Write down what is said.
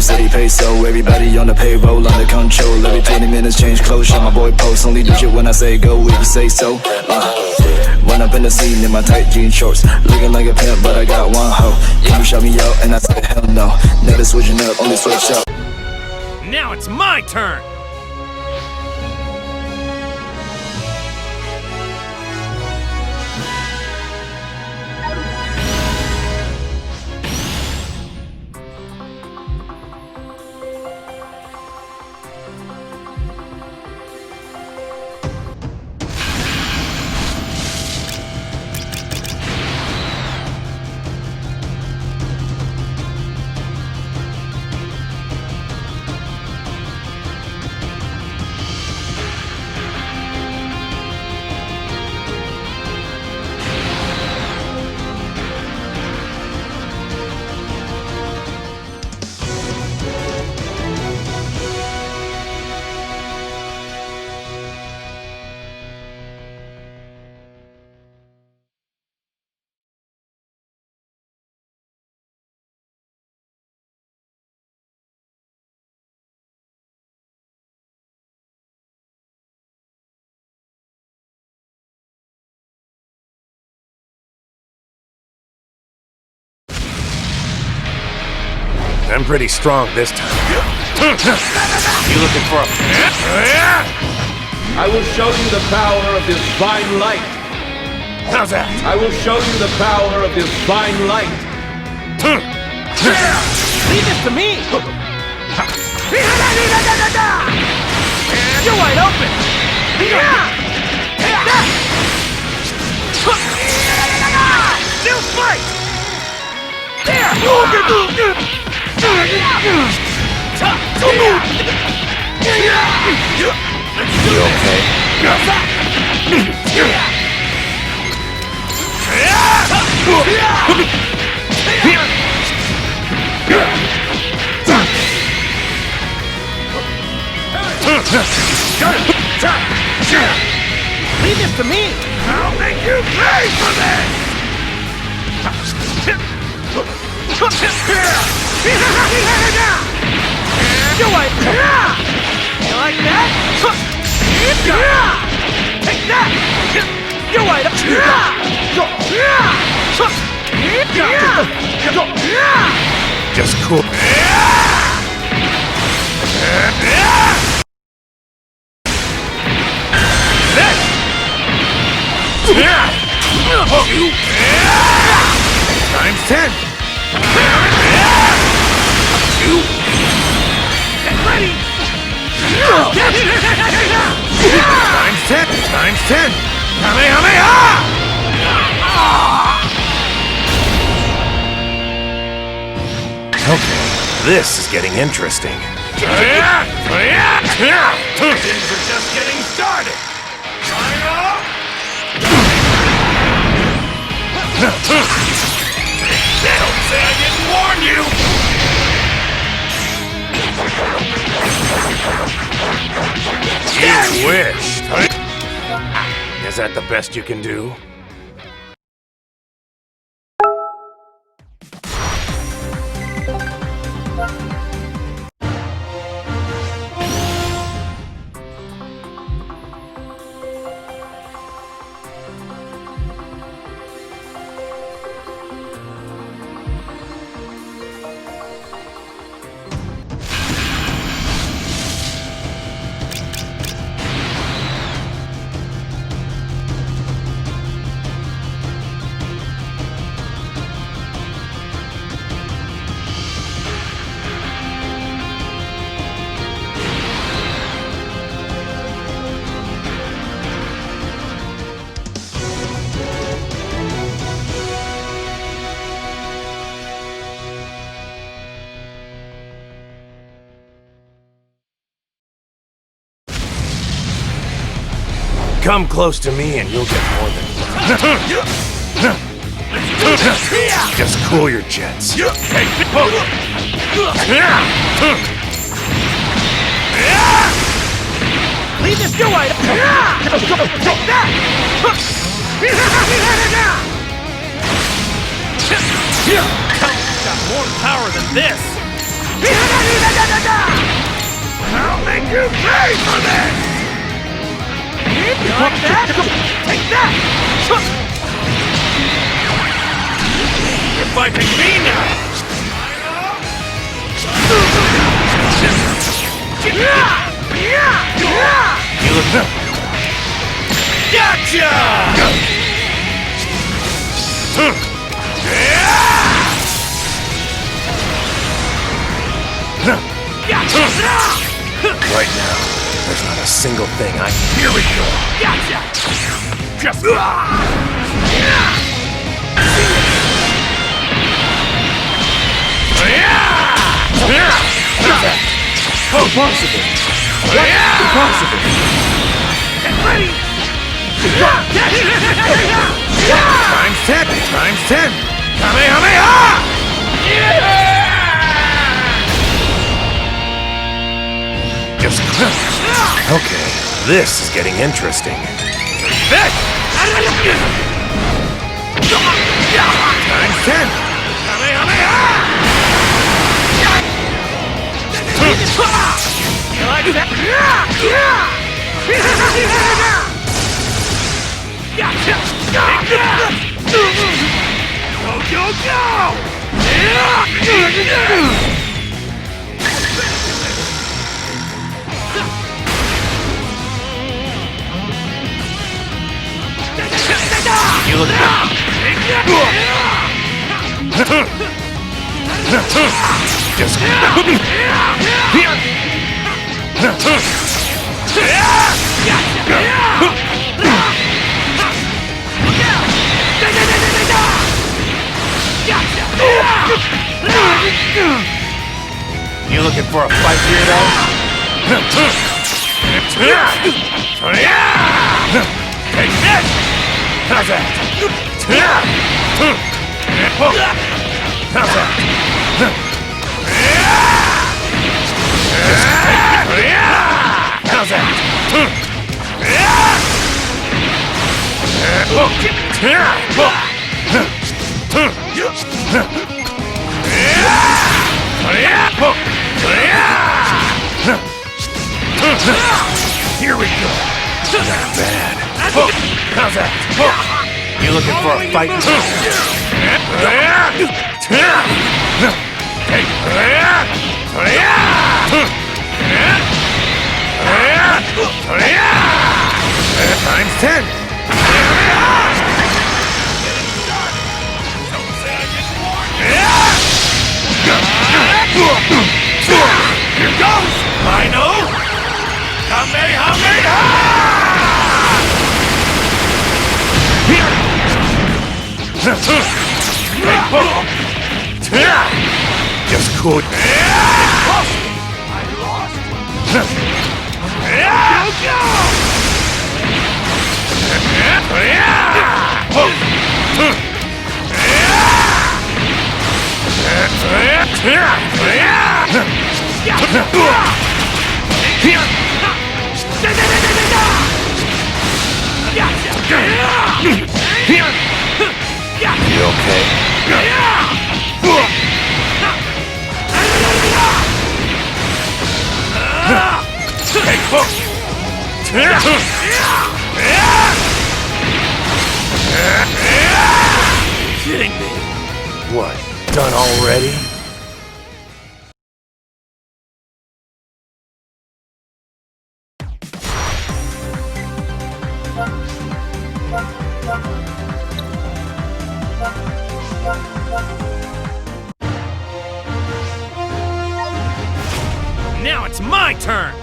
steady peso. Everybody on the payroll, under control. Every 20 minutes change clothes, shot my boy post. Only do shit when I say go, if you say so. Run up in the scene in my tight jean shorts, looking like a pimp, but I got one hoe. Can you shout me out? And I said hell no. Never switching up, only switch up. Now it's my turn! I'm pretty strong this time. You looking for a... I will show you the power of this fine light. How's that? I will show you the power of this fine light. Leave this to me! You're wide open! Still fight! There! You okay? Leave this to me! I'll make you pay for this! You're right. You like that? Take that! You're right. Just cool. Times 10. Get ready! Times 10! Times 10! Kamehameha! Okay, this is getting interesting. Things are just getting started. Don't say I didn't warn you! You wish! Is that the best you can do? Come close to me and you'll get more than just cool your jets. Leave this door wide open! Take that! Got more power than this! I'll make you pay for this! You like that? Take that! You're fighting me now! You look up. Gotcha! Right now, there's not a single thing I can. Here we go! Gotcha! Just... Impossible! Impossible! Get ready! Times 10! Times 10! Kamehameha! Just... Okay, this is getting interesting. This! Times 10! Kamehameha! You like that? Go, go, go! You look good. Just... You looking for a fight here, though? Take this! How's that? How's that? How's that? Here we go! Not bad. How's that? You looking for a fight? Times 10! Here goes! I know! Kamehameha! Just cool. I lost! Go, go! You okay? Take hook! Kidding me? What? Done already? Now it's my turn!